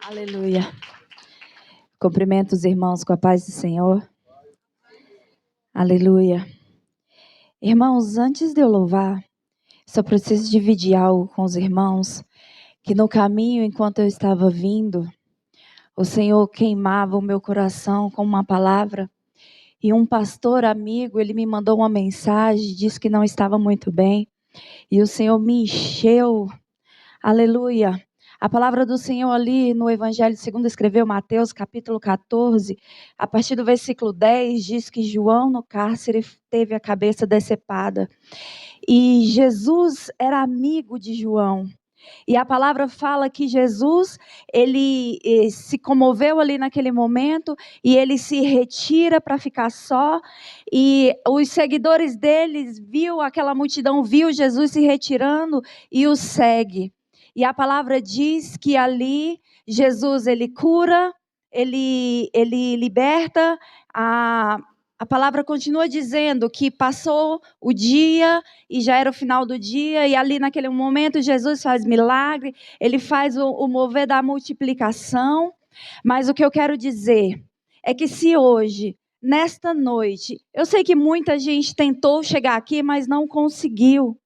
Aleluia. Cumprimento os irmãos com a paz do Senhor. Aleluia. Irmãos, antes de eu louvar, só preciso dividir algo com os irmãos, que no caminho, enquanto eu estava vindo, o Senhor queimava o meu coração com uma palavra, e um pastor amigo, ele me mandou uma mensagem, disse que não estava muito bem, e o Senhor me encheu. Aleluia. A palavra do Senhor ali no Evangelho segundo escreveu Mateus, capítulo 14, a partir do versículo 10, diz que João no cárcere teve a cabeça decepada. E Jesus era amigo de João. E a palavra fala que Jesus, ele se comoveu ali naquele momento e ele se retira para ficar só. E os seguidores deles viu aquela multidão, viu Jesus se retirando e o segue. E a palavra diz que ali Jesus, ele cura, ele liberta. A palavra continua dizendo que passou o dia e já era o final do dia, e ali naquele momento Jesus faz milagre, ele faz o mover da multiplicação. Mas o que eu quero dizer é que se hoje, nesta noite, eu sei que muita gente tentou chegar aqui, mas não conseguiu.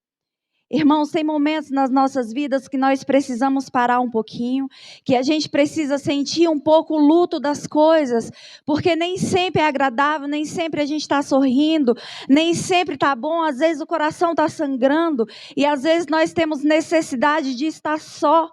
Irmãos, tem momentos nas nossas vidas que nós precisamos parar um pouquinho, que a gente precisa sentir um pouco o luto das coisas, porque nem sempre é agradável, nem sempre a gente está sorrindo, nem sempre está bom, às vezes o coração está sangrando, e às vezes nós temos necessidade de estar só.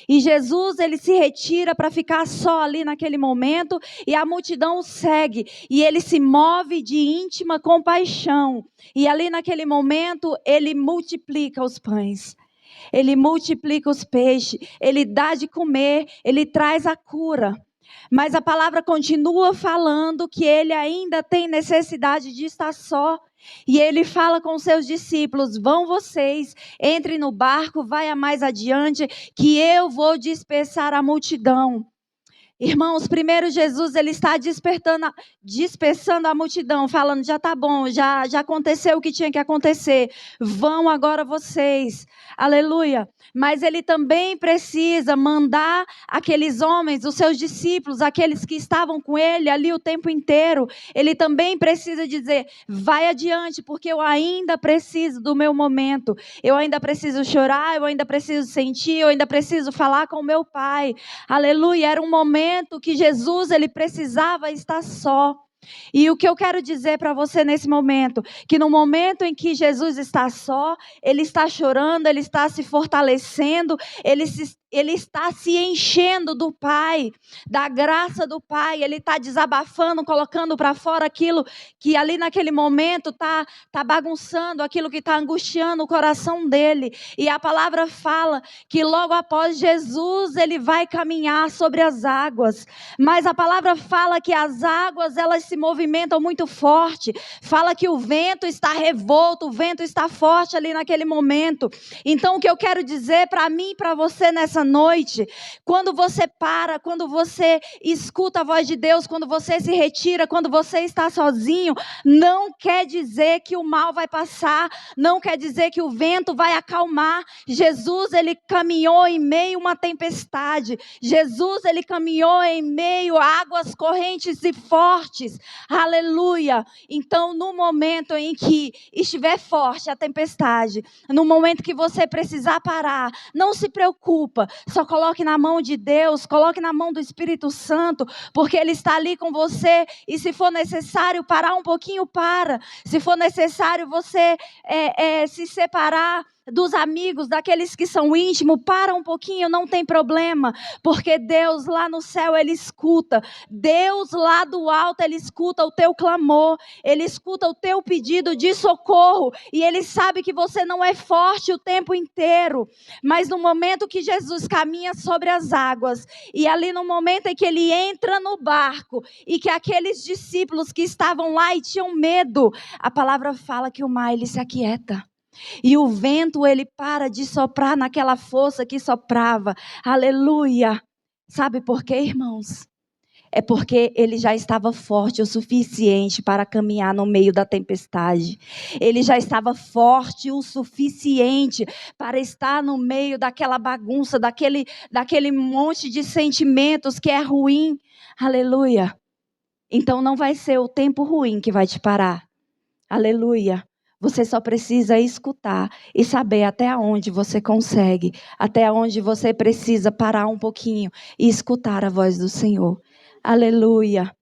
E Jesus, ele se retira para ficar só ali naquele momento, e a multidão o segue, e ele se move de íntima compaixão. E ali naquele momento, ele multiplica os pães, ele multiplica os peixes, ele dá de comer, ele traz a cura. Mas a palavra continua falando que ele ainda tem necessidade de estar só. E ele fala com seus discípulos: vão vocês, entrem no barco, vai mais adiante, que eu vou dispersar a multidão. Irmãos, primeiro Jesus, ele está dispersando a multidão, falando, já está bom, já aconteceu o que tinha que acontecer, vão agora vocês, aleluia. Mas ele também precisa mandar aqueles homens, os seus discípulos, aqueles que estavam com ele ali o tempo inteiro, ele também precisa dizer, vai adiante, porque eu ainda preciso do meu momento, eu ainda preciso chorar, eu ainda preciso sentir, eu ainda preciso falar com o meu Pai, aleluia. Era um momento que Jesus, ele precisava estar só. E o que eu quero dizer para você nesse momento, que no momento em que Jesus está só, ele está chorando, ele está se fortalecendo, ele está se enchendo do Pai, da graça do Pai, ele está desabafando, colocando para fora aquilo que ali naquele momento está bagunçando, aquilo que está angustiando o coração dele. E a palavra fala que logo após Jesus, ele vai caminhar sobre as águas, mas a palavra fala que as águas, elas se movimentam muito forte, fala que o vento está revolto, o vento está forte ali naquele momento. Então o que eu quero dizer para mim e para você nessa noite, quando você para, quando você escuta a voz de Deus, quando você se retira, quando você está sozinho, não quer dizer que o mal vai passar, não quer dizer que o vento vai acalmar. Jesus, ele caminhou em meio a uma tempestade, Jesus, ele caminhou em meio a águas correntes e fortes, aleluia. Então no momento em que estiver forte a tempestade, no momento que você precisar parar, não se preocupa, só coloque na mão de Deus, coloque na mão do Espírito Santo, porque Ele está ali com você, e se for necessário parar um pouquinho, para. Se for necessário você se separar dos amigos, daqueles que são íntimos, para um pouquinho, não tem problema, porque Deus lá no céu, Ele escuta, Deus lá do alto, Ele escuta o teu clamor, Ele escuta o teu pedido de socorro, e Ele sabe que você não é forte o tempo inteiro, mas no momento que Jesus caminha sobre as águas, e ali no momento em que Ele entra no barco, e que aqueles discípulos que estavam lá e tinham medo, a palavra fala que o mar, ele se aquieta. E o vento, ele para de soprar naquela força que soprava. Aleluia. Sabe por quê, irmãos? é porque ele já estava forte o suficiente para caminhar no meio da tempestade. Ele já estava forte o suficiente para estar no meio daquela bagunça, daquele monte de sentimentos que é ruim. Aleluia. Então não vai ser o tempo ruim que vai te parar. Aleluia. Você só precisa escutar e saber até onde você consegue, até onde você precisa parar um pouquinho e escutar a voz do Senhor. Aleluia.